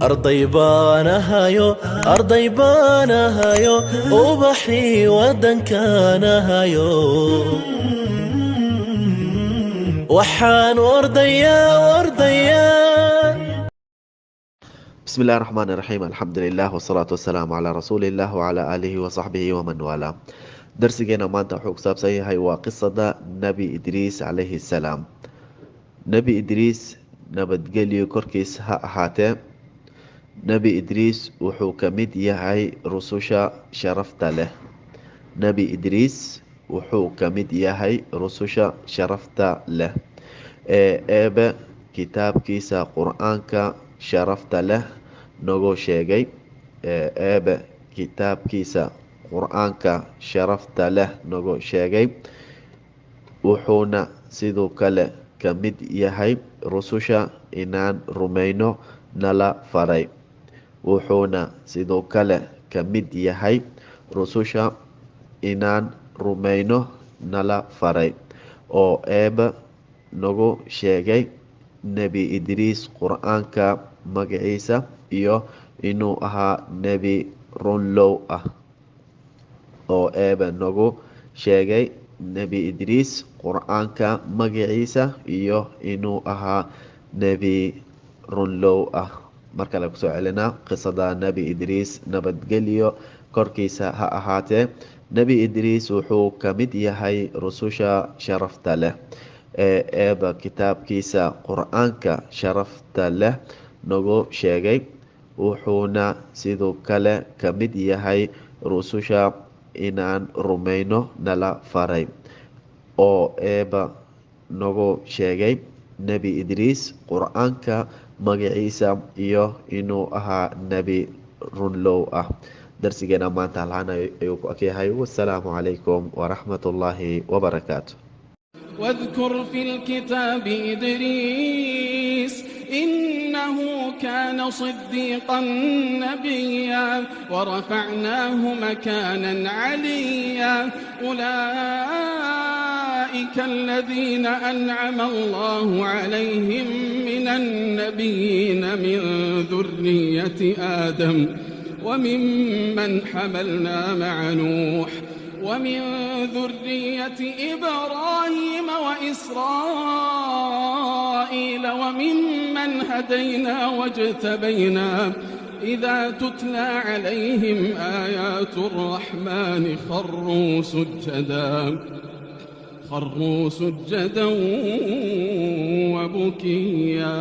أرضي بانهايو أرضي بانهايو وبحي ودن كانهايو وحان ورديا ورديا. بسم الله الرحمن الرحيم. الحمد لله والصلاة والسلام على رسول الله وعلى آله وصحبه ومن والاه. درسينا maanta wuxuu ku saabsan yahay waa qisada nebi idriis calayhi salaam. nebi idriis nabadgelyo korkiis ha ahaatee. nebi idriis wuxuu ka mid yahay rususha sharafta leh. nebi idriis wuxuu ka mid yahay rususha sharafta leh ee eebe kitaabkiisa qur-aanka sharafta leh nagu sheegay. eebe kitaabkiisa qur-aanka sharafta leh nagu sheegay, wuxuuna sidoo kale ka mid yahay rususha inaan rumayno nala faray. wuxuuna sidoo kale ka mid yahay rususha inaan rumayno nala faray oo eebe nagu sheegay nebi idriis qur-aanka magaciisa iyo inuu ahaa nebi runlow ah. oo eebe nagu sheegay nebi idriis qur-aanka magaciisa iyo inuu ahaa nebi runlow ah. markale kusoo celinaa qisada nebi idriis, nabadgelyo korkiisa ha ahaatee. nebi idriis wuxuu ka mid yahay rususha sharafta leh ee eeba kitaabkiisa qur-aanka sharafta leh nagu sheegay, wuxuuna sidoo kale ka mid yahay rususha inaan rumayno nala faray oo eeba nagu sheegay nebi idriis qur-aanka magaciisa iyo inuu ahaa nebi runlow ah. darsigeena maanta halhaan ayuu ku akyahay. wassalaamu calaykum waraxmatullaahi wabarakaatu. واذكر في الكتاب إدريس إنه كان صديقا نبيا ورفعناه مكانا عليا. أولئك الذين أنعم الله عليهم من النبيين من ذرية آدم وممن حملنا مع نوح ومن ذرية إبراهيم وإسرائيل وممن هدينا واجتبينا. إذا تتلى عليهم آيات الرحمن خروا سجدا وبكيا.